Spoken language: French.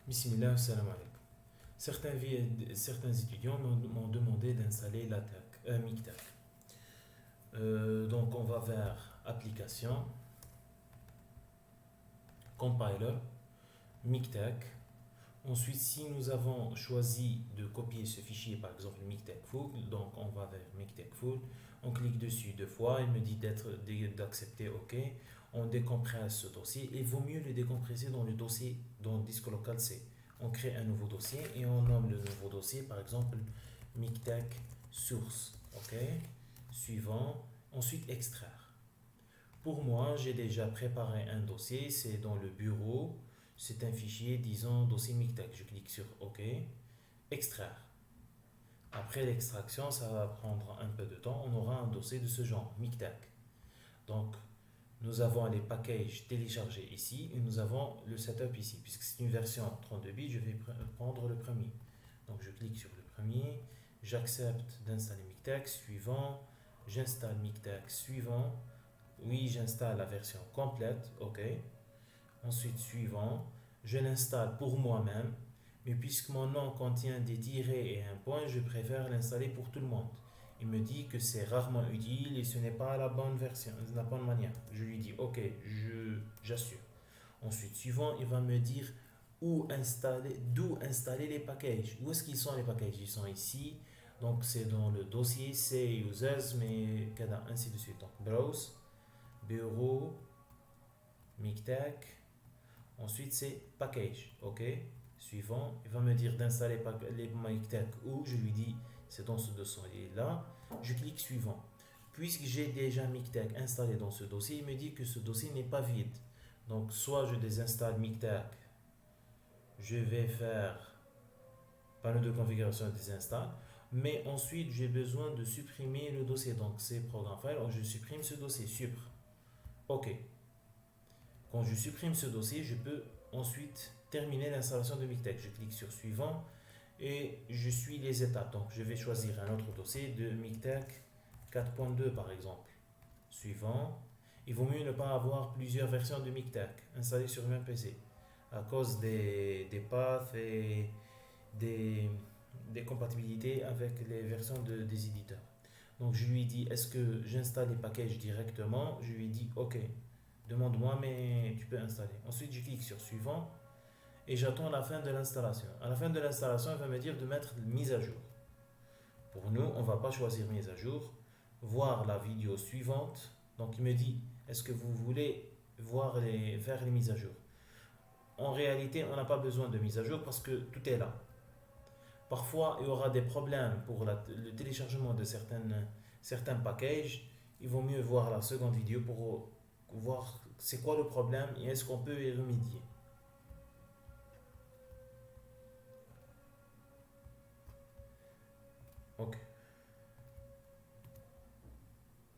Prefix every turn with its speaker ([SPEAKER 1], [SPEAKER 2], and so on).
[SPEAKER 1] Bismillah, salam alaikum. Certains étudiants m'ont demandé d'installer Mictac. Donc on va vers Application, Compiler, Mictac. Ensuite, si nous avons choisi de copier ce fichier, par exemple Mictac Full, donc on va vers Mictac Full, on clique dessus deux fois, il me dit d'accepter OK. On décompresse ce dossier. Il vaut mieux le décompresser dans le dossier, dans le disque local C. On crée un nouveau dossier et on nomme le nouveau dossier, par exemple Mictac Source. OK. Suivant. Ensuite, extraire. Pour moi, j'ai déjà préparé un dossier, c'est dans le bureau. C'est un fichier, disons, dossier Mictac. Je clique sur OK. Extraire. Après l'extraction, ça va prendre un peu de temps. On aura un dossier de ce genre, Mictac. Donc, nous avons les packages téléchargés ici et nous avons le setup ici. Puisque c'est une version 32 bits, je vais prendre le premier. Donc, je clique sur le premier. J'accepte d'installer Mictac. Suivant. J'installe Mictac. Suivant. Oui, j'installe la version complète. OK. Ensuite, suivant, je l'installe pour moi-même, mais puisque mon nom contient des tirets et un point, je préfère l'installer pour tout le monde. Il me dit que c'est rarement utile et ce n'est pas la bonne version, la bonne manière. Je lui dis OK, j'assure. Ensuite, suivant, il va me dire d'où installer les packages. Où est-ce qu'ils sont les packages? Ils sont ici. Donc c'est dans le dossier C users, mais ainsi de suite. Donc browse, bureau, Mictac. Ensuite, c'est package. OK. Suivant, il va me dire d'installer les Mictac où je lui dis c'est dans ce dossier-là. Je clique suivant. Puisque j'ai déjà Mictac installé dans ce dossier, il me dit que ce dossier n'est pas vide. Donc, soit je désinstalle Mictac, je vais faire panneau de configuration désinstalle, mais ensuite j'ai besoin de supprimer le dossier. Donc, c'est programme file, je supprime ce dossier, supr. OK. Quand je supprime ce dossier, je peux ensuite terminer l'installation de Mictac. Je clique sur suivant et je suis les étapes. Donc je vais choisir un autre dossier de Mictac 4.2 par exemple. Suivant. Il vaut mieux ne pas avoir plusieurs versions de Mictac installées sur le même PC à cause des paths et des compatibilités avec les versions des éditeurs. Donc je lui dis est-ce que j'installe les packages directement? Je lui dis OK. Demande-moi, mais tu peux installer. Ensuite, je clique sur suivant et j'attends la fin de l'installation. À la fin de l'installation, il va me dire de mettre mise à jour. Pour nous, on ne va pas choisir mise à jour. Voir la vidéo suivante. Donc, il me dit est-ce que vous voulez faire les mises à jour? En réalité, on n'a pas besoin de mise à jour parce que tout est là. Parfois, il y aura des problèmes pour le téléchargement de certains packages. Il vaut mieux voir la seconde vidéo pour voir c'est quoi le problème et est-ce qu'on peut y remédier.